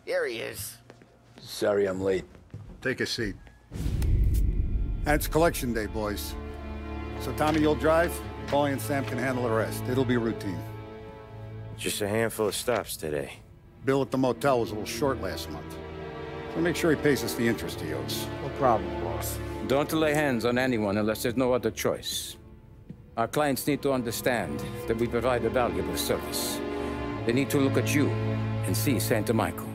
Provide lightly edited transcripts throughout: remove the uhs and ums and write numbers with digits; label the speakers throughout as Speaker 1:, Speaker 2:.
Speaker 1: There he is.
Speaker 2: Sorry I'm late.
Speaker 3: Take a seat. And it's collection day, boys. So Tommy, you'll drive. Paulie and Sam can handle the rest. It'll be routine.
Speaker 4: Just a handful of stops today.
Speaker 3: Bill at the motel was a little short last month. So make sure he pays us the interest he owes.
Speaker 1: No problem, boss.
Speaker 5: Don't lay hands on anyone unless there's no other choice. Our clients need to understand that we provide a valuable service. They need to look at you and see Santa Michael.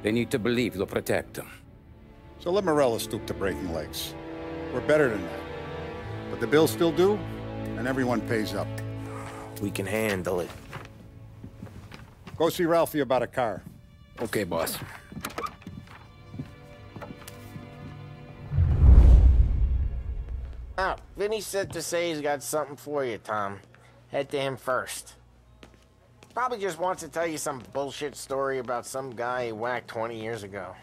Speaker 5: They need to believe you'll protect them.
Speaker 3: So let Morella stoop to breaking legs. We're better than that. But the bill's still due, and everyone pays up.
Speaker 4: We can handle it.
Speaker 3: Go see Ralphie about a car.
Speaker 2: Okay, boss.
Speaker 1: Oh, Vinny said to say he's got something for you, Tom. Head to him first. Probably just wants to tell you some bullshit story about some guy he whacked 20 years ago.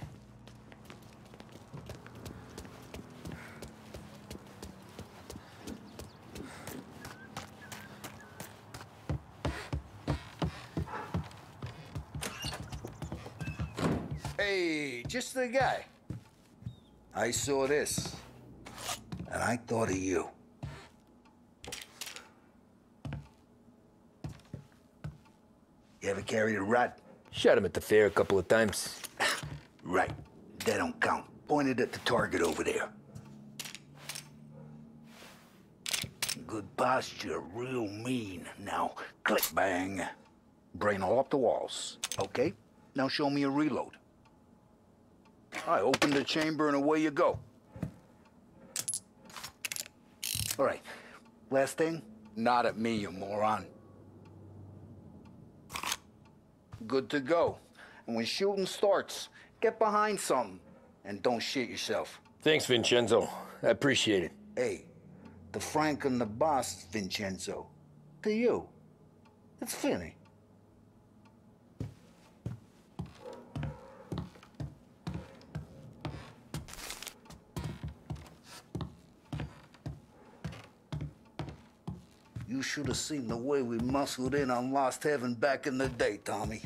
Speaker 6: Hey, just the guy. I saw this, and I thought of you. You ever carried a rat?
Speaker 2: Shot him at the fair a couple of times.
Speaker 6: Right. That don't count. Pointed at the target over there. Good posture, real mean. Now, click bang. Brain all up the walls. Okay? Now show me a reload. I open the chamber and away you go. All right. Last thing, nod at me, you moron. Good to go. And when shooting starts, get behind something and don't shit yourself.
Speaker 2: Thanks, Vincenzo. I appreciate it.
Speaker 6: Hey, the Frank and the boss, Vincenzo. To you. It's Vinny. You should have seen the way we muscled in on Lost Heaven back in the day, Tommy.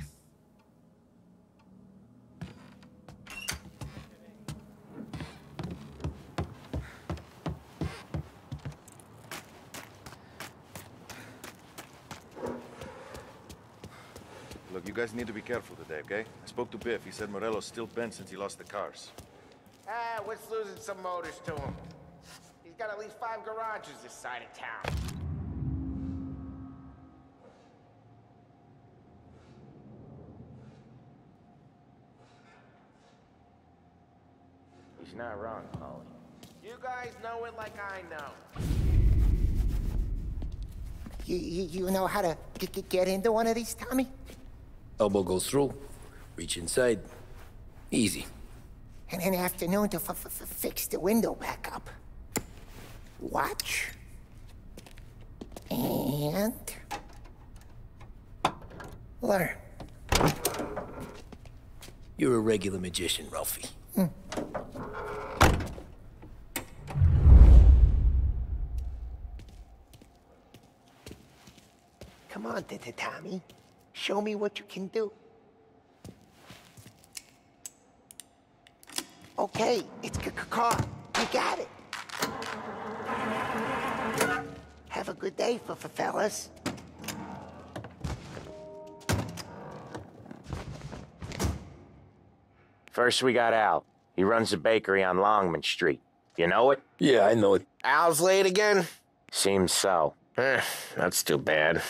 Speaker 7: Look, you guys need to be careful today, okay? I spoke to Biff. He said Morello's still bent since he lost the cars.
Speaker 1: Ah, what's losing some motors to him? He's got at least 5 garages this side of town. He's not wrong, Paulie. You guys know it like I know.
Speaker 8: You know how to get into one of these, Tommy?
Speaker 2: Elbow goes through, reach inside. Easy.
Speaker 8: And an afternoon to fix the window back up. Watch. And... learn.
Speaker 2: You're a regular magician, Ralphie.
Speaker 8: Come on, Tommy. Show me what you can do. Okay, it's car. You got it. Have a good day, fellas.
Speaker 1: First, we got Al. He runs a bakery on Longman Street. You know it?
Speaker 2: Yeah, I know it.
Speaker 1: Al's late again? Seems so. That's too bad.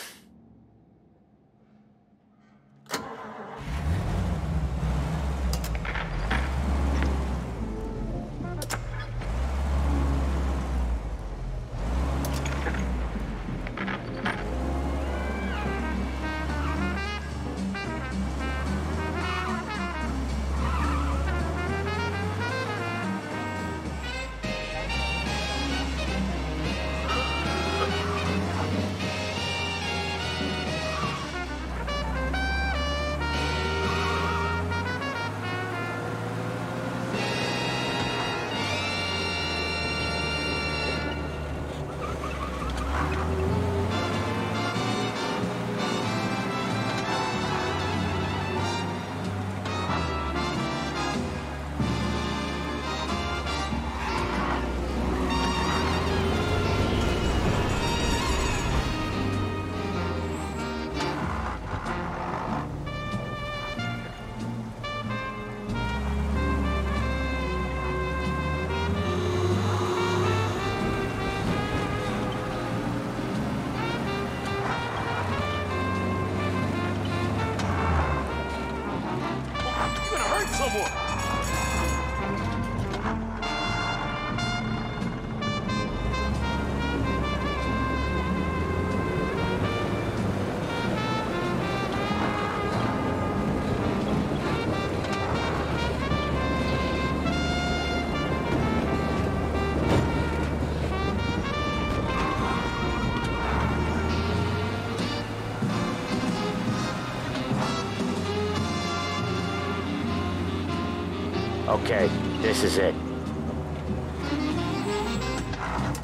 Speaker 1: Okay, this is it.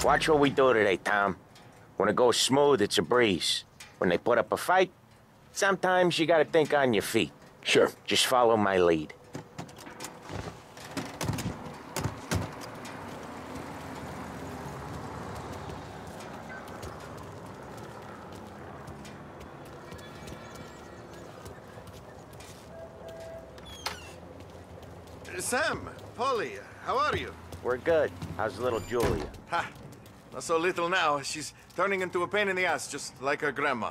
Speaker 1: Watch what we do today, Tom. When it goes smooth, it's a breeze. When they put up a fight, sometimes you gotta think on your feet.
Speaker 2: Sure.
Speaker 1: Just follow my lead.
Speaker 7: Sam, Polly, how are you?
Speaker 1: We're good. How's little Julia?
Speaker 7: Ha! Not so little now. She's turning into a pain in the ass, just like her grandma.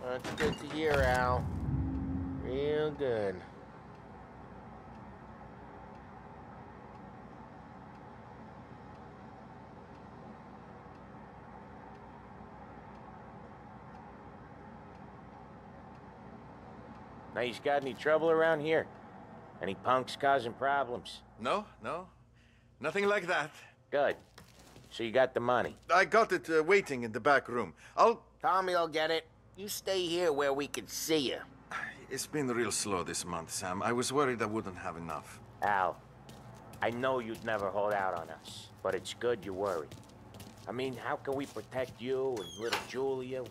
Speaker 1: That's good to hear, Al. Real good. Now, he's got any trouble around here? Any punks causing problems?
Speaker 7: No, no. Nothing like that.
Speaker 1: Good. So you got the money?
Speaker 7: I got it waiting in the back room.
Speaker 1: Tommy'll get it. You stay here where we can see you.
Speaker 7: It's been real slow this month, Sam. I was worried I wouldn't have enough.
Speaker 1: Al, I know you'd never hold out on us, but it's good you're worried. I mean, how can we protect you and little Julia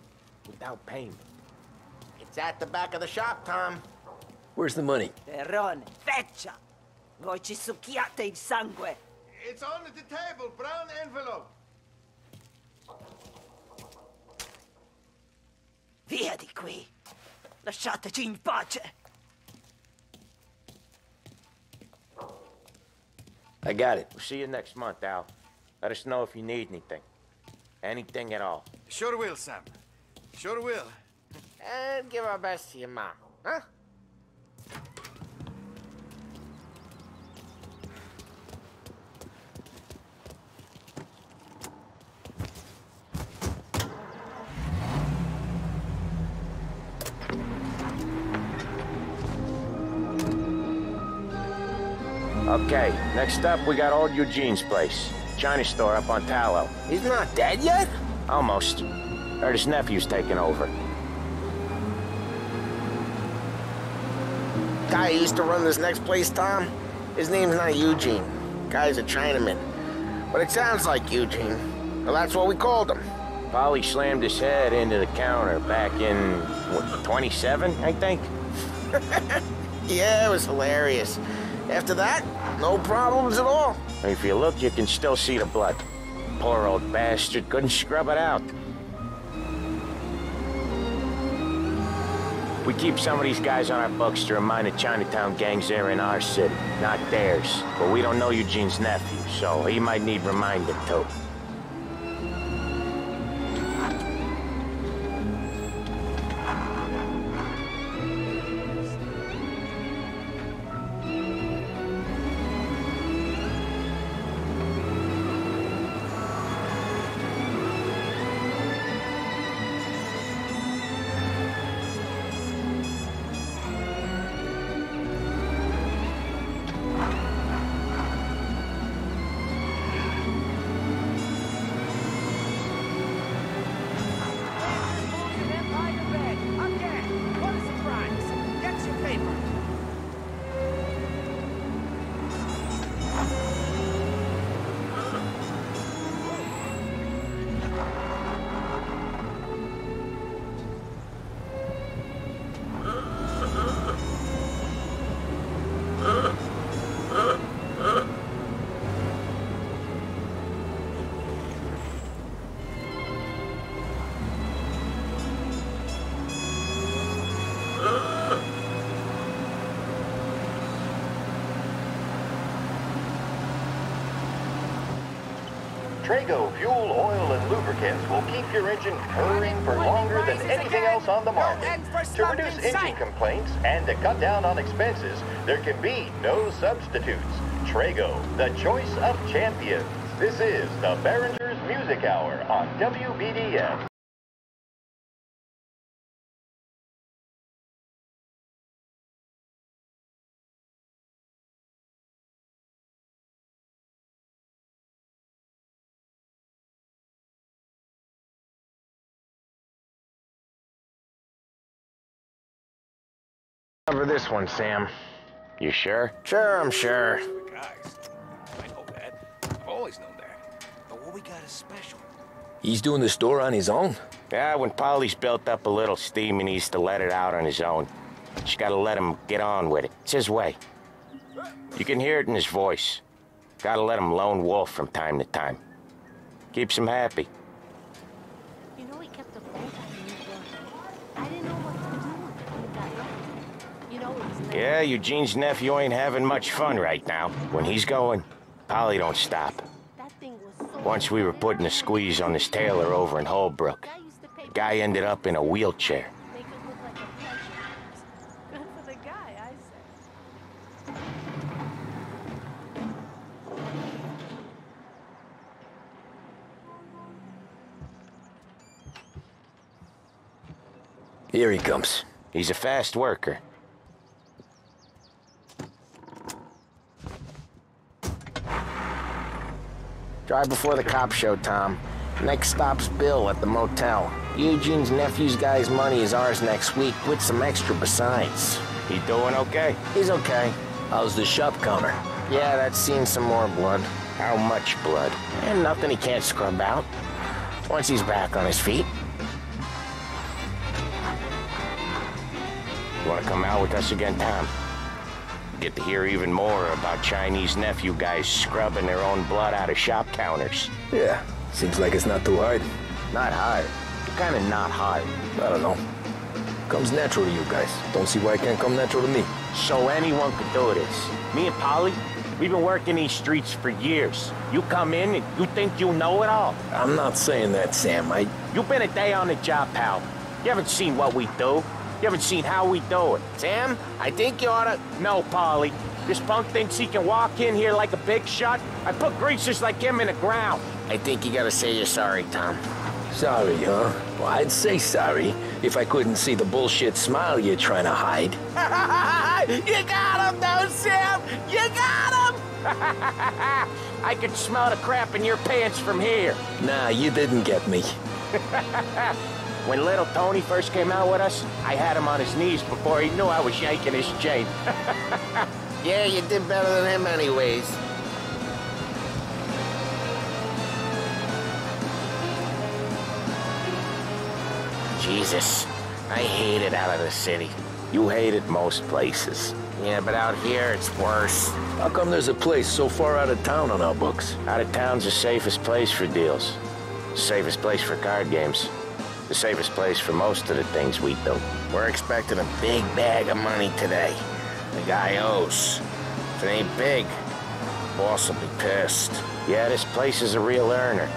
Speaker 1: without payment? It's at the back of the shop, Tom.
Speaker 2: Where's the money?
Speaker 9: Perrone, feccia! Voi ci succhiate il sangue!
Speaker 7: It's on the table, brown envelope.
Speaker 9: Via di qui! Lasciateci in pace!
Speaker 2: I got it.
Speaker 1: We'll see you next month, Al. Let us know if you need anything. Anything at all.
Speaker 7: Sure will, Sam. Sure will.
Speaker 1: And give our best to your mom, huh? Okay, next up, we got old Eugene's place. China store up on Tallow. He's not dead yet? Almost. Heard his nephew's taking over. Guy who used to run this next place, Tom, his name's not Eugene. Guy's a Chinaman. But it sounds like Eugene. Well, that's what we called him. Polly slammed his head into the counter back in, what, 27, I think? Yeah, it was hilarious. After that, no problems at all. If you look, you can still see the blood. Poor old bastard couldn't scrub it out. We keep some of these guys on our books to remind the Chinatown gangs they're in our city, not theirs. But we don't know Eugene's nephew, so he might need reminding too.
Speaker 10: Trago fuel, oil, and lubricants will keep your engine purring for longer than anything else on the market. To reduce engine complaints and to cut down on expenses, there can be no substitutes. Trago, the choice of champions. This is the Behringer's Music Hour on WBDS.
Speaker 1: Cover this one, Sam. You sure? Sure, I'm sure.
Speaker 5: guys. I know that. I've always known that. But what we got is special.
Speaker 2: He's doing the store on his own?
Speaker 1: Yeah, when Polly's built up a little steam, he needs to let it out on his own. Just gotta let him get on with it. It's his way. You can hear it in his voice. Gotta let him lone wolf from time to time. Keeps him happy.
Speaker 11: You know, he kept the boat on New York. I didn't know what to do when it got wrecked. You know, it was
Speaker 1: Yeah, Eugene's nephew ain't having much fun right now. When he's going, Polly don't stop.
Speaker 11: that thing was so
Speaker 1: Once we were putting a squeeze on this tailor over in Holbrook. The guy ended up in a wheelchair.
Speaker 11: make it look like a pleasure. Good for the guy, I say.
Speaker 2: Here he comes.
Speaker 1: He's a fast worker. Drive before the cops show, Tom. Next stop's Bill at the motel. Eugene's nephew's guy's money is ours next week, with some extra besides. He doing okay? He's okay.
Speaker 2: How's the shop counter?
Speaker 1: Yeah, that's seen some more blood. How much blood? And nothing he can't scrub out. Once he's back on his feet. You want to come out with us again, Tom? Get to hear even more about Chinese nephew guys scrubbing their own blood out of shop counters.
Speaker 2: Yeah, seems like it's not too hard.
Speaker 1: Not hard. Kind of not hard.
Speaker 2: I don't know. Comes natural to you guys. Don't see why it can't come natural to me.
Speaker 1: So anyone could do this. Me and Polly, we've been working these streets for years. You come in and you think you know it all.
Speaker 2: I'm not saying that, Sam.
Speaker 1: You've been a day on the job, pal. You haven't seen what we do. You haven't seen how we do it. Sam, I think you oughta... No, Polly. This punk thinks he can walk in here like a big shot. I put greasers like him in the ground. I think you gotta say you're sorry, Tom.
Speaker 2: Sorry, huh? Well, I'd say sorry if I couldn't see the bullshit smile you're trying to hide.
Speaker 1: You got him, though, Sam! You got him! I could smell the crap in your pants from here.
Speaker 2: Nah, you didn't get me.
Speaker 1: When little Tony first came out with us, I had him on his knees before he knew I was yanking his chain. Yeah, you did better than him anyways. Jesus, I hate it out of the city. You hate it most places. Yeah, but out here, it's worse.
Speaker 2: How come there's a place so far out of town on our books?
Speaker 1: Out of town's the safest place for deals. The safest place for card games. The safest place for most of the things we do. We're expecting a big bag of money today. The guy owes. If it ain't big, boss will be pissed. Yeah, this place is a real earner.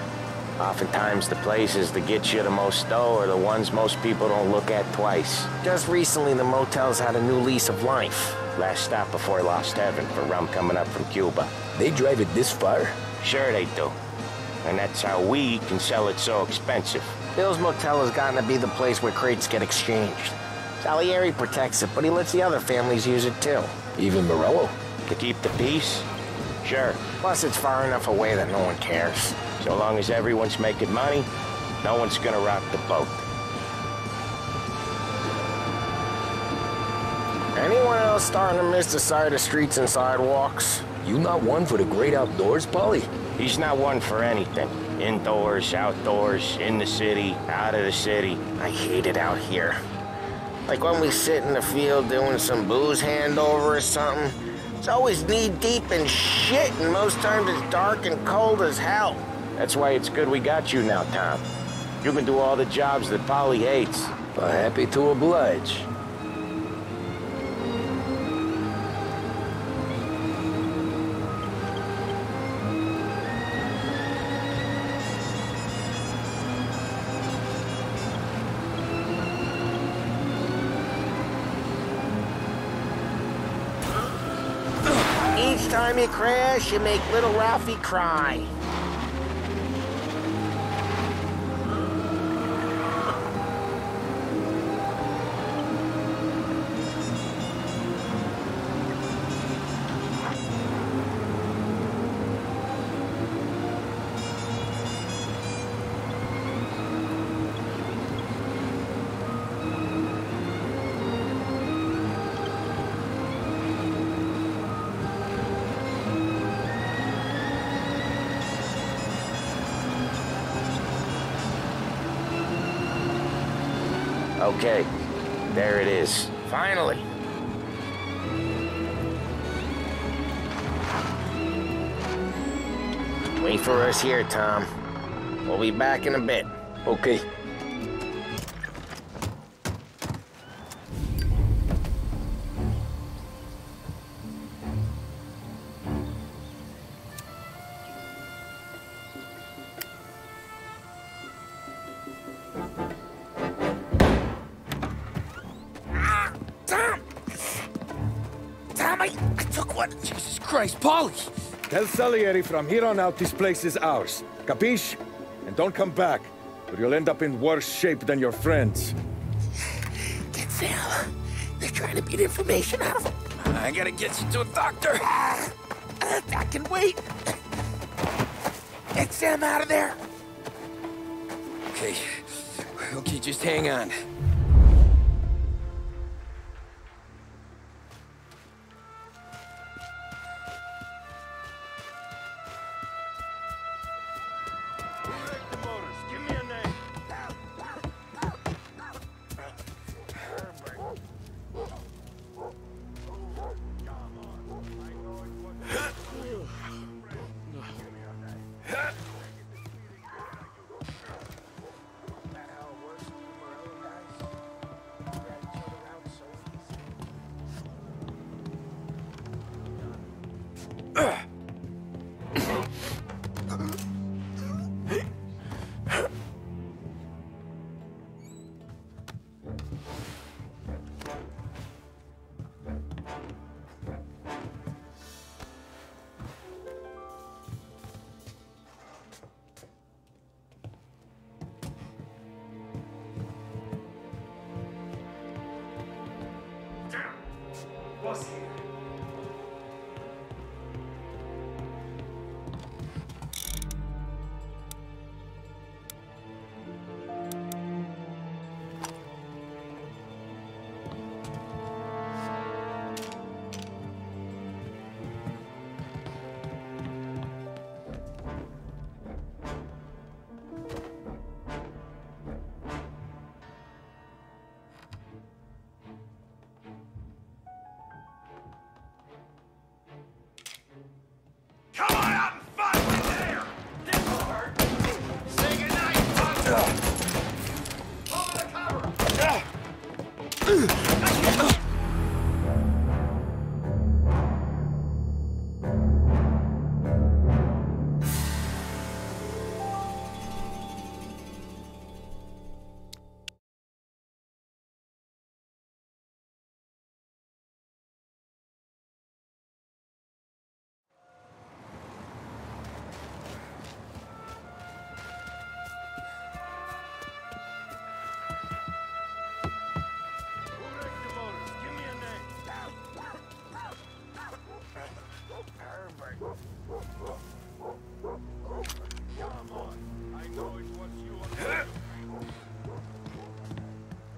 Speaker 1: Oftentimes the places that get you the most dough are the ones most people don't look at twice. Just recently, the motel's had a new lease of life. Last stop before Lost Heaven for rum coming up from Cuba.
Speaker 2: They drive it this far?
Speaker 1: Sure they do. And that's how we can sell it so expensive. Bill's Motel has gotten to be the place where crates get exchanged. Salieri protects it, but he lets the other families use it too.
Speaker 2: Even Morello?
Speaker 1: To keep the peace? Sure. Plus, it's far enough away that no one cares. So long as everyone's making money, no one's gonna rock the boat. Anyone else starting to miss the sight of streets and sidewalks?
Speaker 2: You not one for the great outdoors, Polly?
Speaker 1: He's not one for anything. Indoors, outdoors, in the city, out of the city. I hate it out here. Like when we sit in the field doing some booze handover or something. It's always knee-deep in shit, and most times it's dark and cold as hell. That's why it's good we got you now, Tom. You can do all the jobs that Polly hates.
Speaker 2: Well, happy to oblige.
Speaker 1: Each time you crash, you make little Ralphie cry. Okay, there it is. Finally. Wait for us here, Tom. We'll be back in a bit.
Speaker 2: Okay.
Speaker 12: Jesus Christ, Polly! Tell Salieri from here on out this place is ours. Capiche? And don't come back, or you'll end up in worse shape than your friends.
Speaker 8: Get Sam. They're trying to beat information out of him.
Speaker 12: I gotta get you to a doctor.
Speaker 8: I can wait. Get Sam out of there.
Speaker 12: Okay. Okay, just hang on.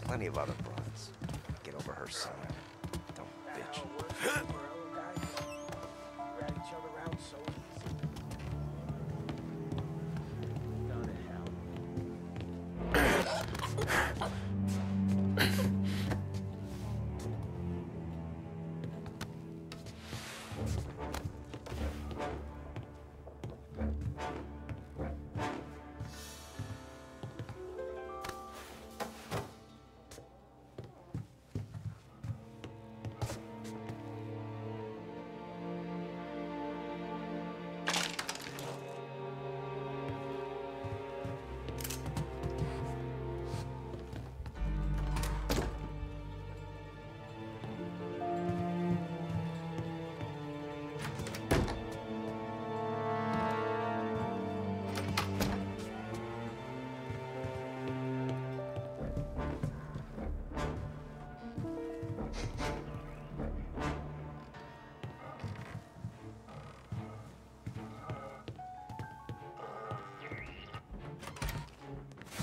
Speaker 13: Plenty of other broads. Get over her son. Don't bitch.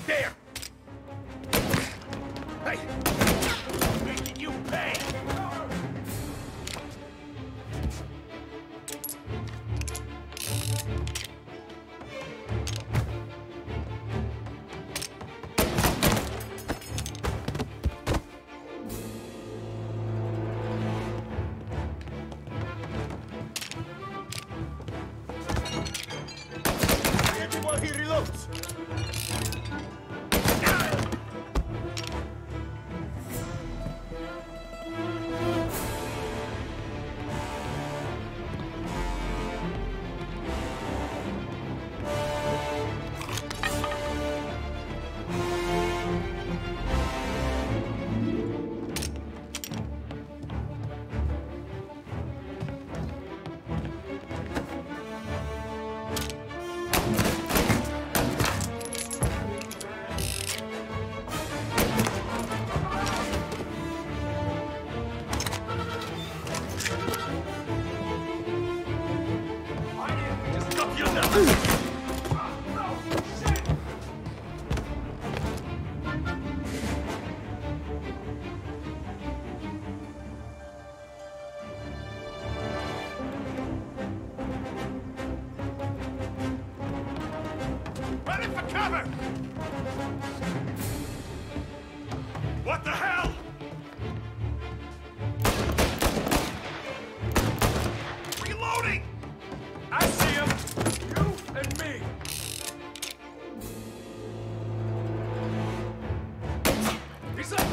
Speaker 12: There! Hey! Making you pay!
Speaker 14: Shoots! Ready for cover! What the hell? Reloading! I see him! You and me! He's up!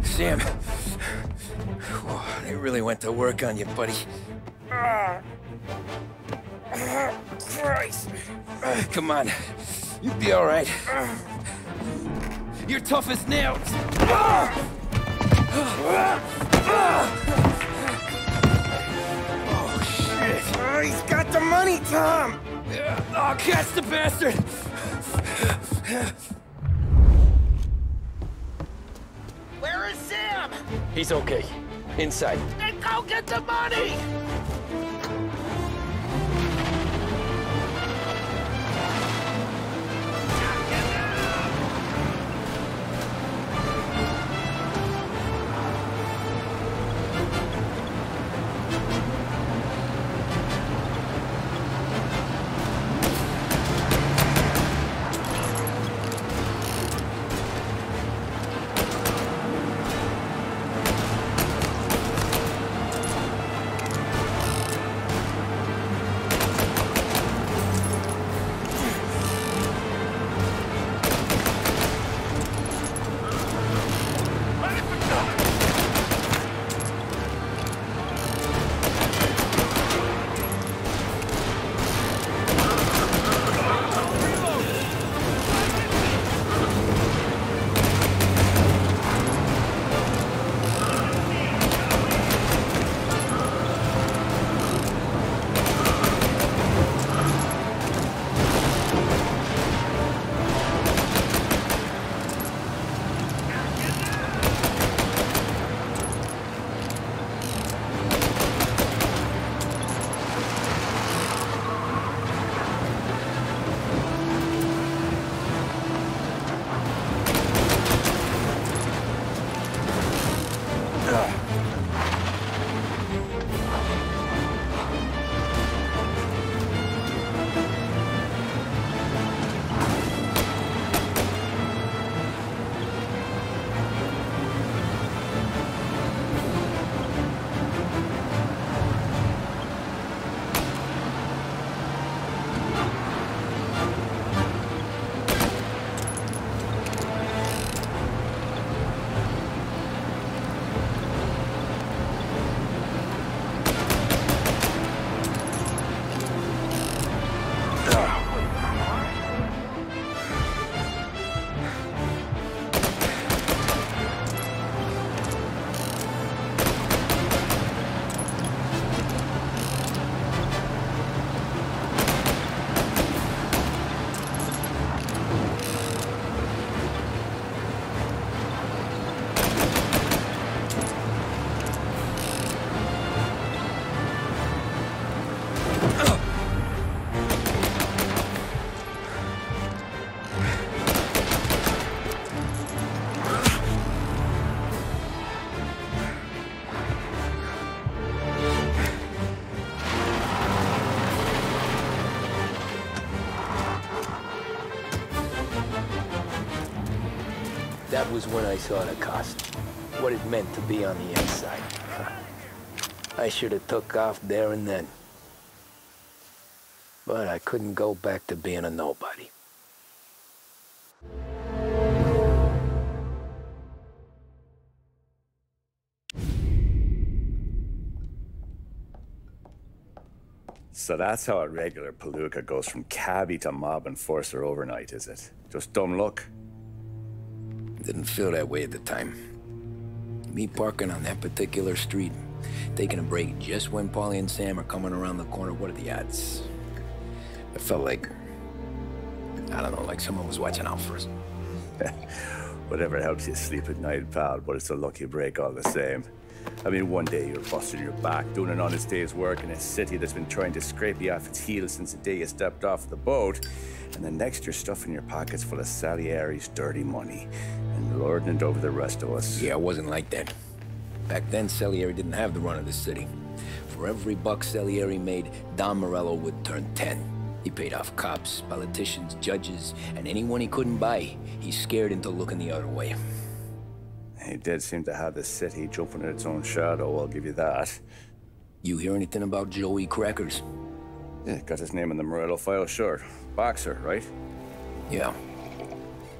Speaker 2: Sam. Whoa, they really went to work on you, buddy. Christ. Come on. You'll be all right. You're tough as nails. Oh, shit.
Speaker 1: He's got the money, Tom!
Speaker 2: Oh, catch the bastard!
Speaker 1: Where is Sam?
Speaker 2: He's okay. Inside.
Speaker 1: Then go get the money!
Speaker 2: was when I saw the cost. What it meant to be on the inside. I should have took off there and then. But I couldn't go back to being a nobody.
Speaker 15: So that's how a regular palooka goes from cabbie to mob enforcer overnight, is it? Just dumb luck?
Speaker 2: Didn't feel that way at the time. Me parking on that particular street, taking a break just when Paulie and Sam are coming around the corner, what are the odds? It felt like, I don't know, like someone was watching out for us.
Speaker 15: Whatever helps you sleep at night, pal, but it's a lucky break all the same. I mean, one day you're busting your back, doing an honest day's work in a city that's been trying to scrape you off its heels since the day you stepped off the boat, and the next you're stuffing your pockets full of Salieri's dirty money and lording it over the rest of us.
Speaker 2: Yeah, it wasn't like that. Back then, Salieri didn't have the run of the city. For every buck Salieri made, Don Morello would turn 10. He paid off cops, politicians, judges, and anyone he couldn't buy, he scared into looking the other way.
Speaker 15: He did seem to have the city jumping at its own shadow, I'll give you that.
Speaker 2: You hear anything about Joey Crackers?
Speaker 15: Yeah, got his name in the Morello file, sure. Boxer, right?
Speaker 2: Yeah,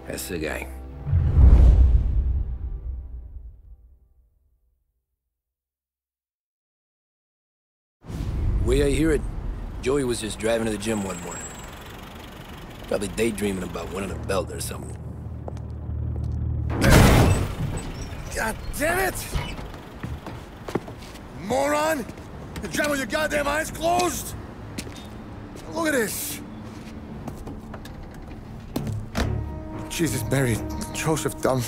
Speaker 2: that's the guy. The way I hear it, Joey was just driving to the gym one morning. Probably daydreaming about winning a belt or something.
Speaker 16: God damn it! Moron! You're driving with your goddamn eyes closed? Look at this! Jesus, Mary, Joseph, Tom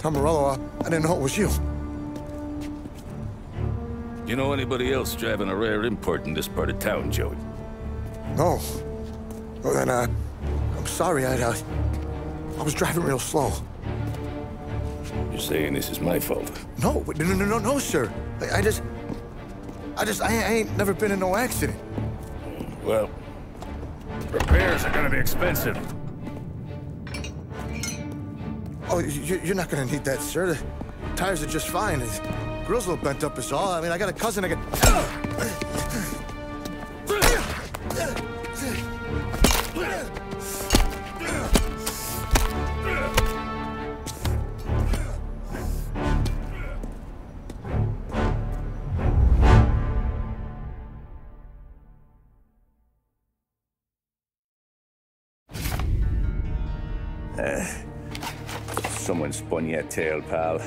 Speaker 16: Morello, I didn't know it was you.
Speaker 17: You know anybody else driving a rare import in this part of town, Joey?
Speaker 16: No. Well, then, I'm sorry, I was driving real slow.
Speaker 17: You're saying this is my fault?
Speaker 16: No, no, sir. I ain't never been in no accident.
Speaker 17: Well, repairs are gonna be expensive.
Speaker 16: Oh, you're not gonna need that, sir. The tires are just fine. The grill's a little bent up is all. I mean, I got a cousin I can...
Speaker 15: Someone spun you a tale, pal.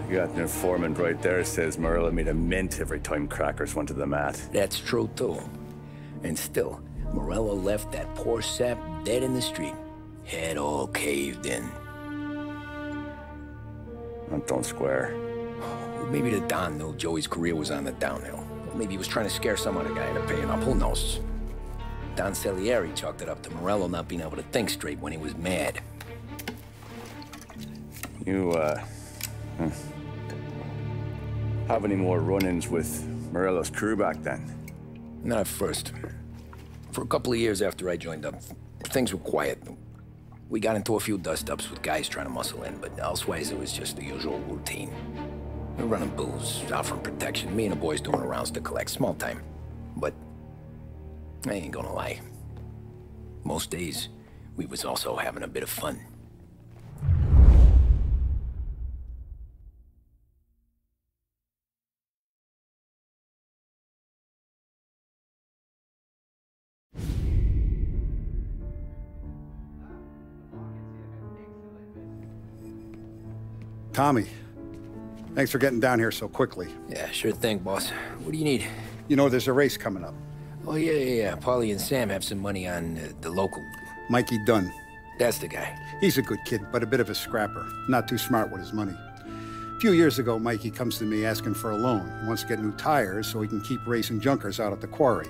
Speaker 15: You got an informant right there says Morello made a mint every time Crackers went to the mat.
Speaker 2: That's true, too. And still, Morello left that poor sap dead in the street. Head all caved in.
Speaker 15: Don't square.
Speaker 2: Maybe the Don knew Joey's career was on the downhill. Maybe he was trying to scare some other guy into paying up. Who knows? Don Salieri chalked it up to Morello not being able to think straight when he was mad.
Speaker 15: You, have any more run-ins with Morello's crew back then?
Speaker 2: Not at first. For a couple of years after I joined up, things were quiet. We got into a few dust-ups with guys trying to muscle in, but elsewise it was just the usual routine. We're running booze, offering protection, me and the boys doing rounds to collect, small time. But I ain't gonna lie. Most days, we was also having a bit of fun.
Speaker 3: Tommy, thanks for getting down here so quickly.
Speaker 2: Yeah, sure thing, boss. What do you need?
Speaker 3: You know, there's a race coming up.
Speaker 2: Oh, yeah. Paulie and Sam have some money on the local.
Speaker 3: Mikey Dunn.
Speaker 2: That's the guy.
Speaker 3: He's a good kid, but a bit of a scrapper. Not too smart with his money. A few years ago, Mikey comes to me asking for a loan. He wants to get new tires so he can keep racing junkers out at the quarry.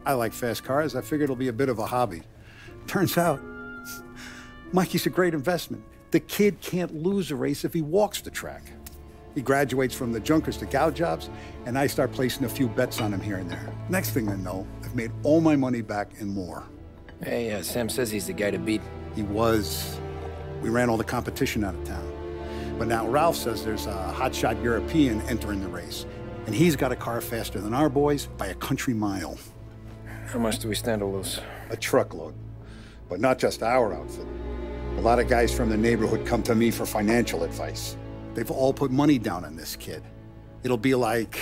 Speaker 3: I like fast cars. I figured it'll be a bit of a hobby. Turns out, Mikey's a great investment. The kid can't lose a race if he walks the track. He graduates from the junkers to gal jobs, and I start placing a few bets on him here and there. Next thing I know, I've made all my money back and more.
Speaker 2: Hey, Sam says he's the guy to beat.
Speaker 3: He was. We ran all the competition out of town. But now Ralph says there's a hotshot European entering the race, and he's got a car faster than our boys by a country mile.
Speaker 2: How much do we stand to lose?
Speaker 3: A truckload. But not just our outfit. A lot of guys from the neighborhood come to me for financial advice. They've all put money down on this kid. It'll be like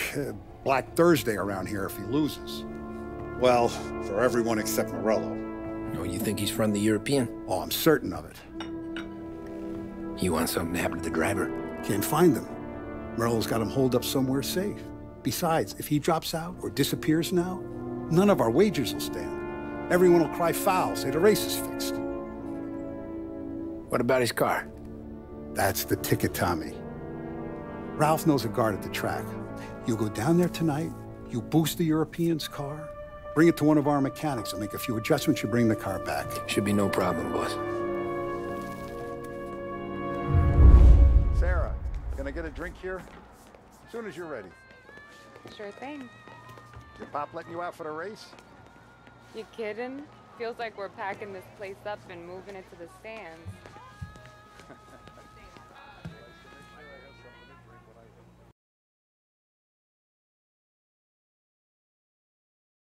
Speaker 3: Black Thursday around here if he loses. Well, for everyone except Morello.
Speaker 2: Oh, you think he's from the European?
Speaker 3: Oh, I'm certain of it.
Speaker 2: You want something to happen to the driver?
Speaker 3: Can't find him. Morello's got him holed up somewhere safe. Besides, if he drops out or disappears now, none of our wagers will stand. Everyone will cry foul, say the race is fixed.
Speaker 2: What about his car?
Speaker 3: That's the ticket, Tommy. Ralph knows a guard at the track. You go down there tonight, you boost the European's car, bring it to one of our mechanics, and make a few adjustments, you bring the car back.
Speaker 2: Should be no problem, boss.
Speaker 3: Sarah, gonna get a drink here? As soon as you're ready.
Speaker 18: Sure thing.
Speaker 3: Your pop letting you out for the race?
Speaker 18: You kidding? Feels like we're packing this place up and moving it to the stands.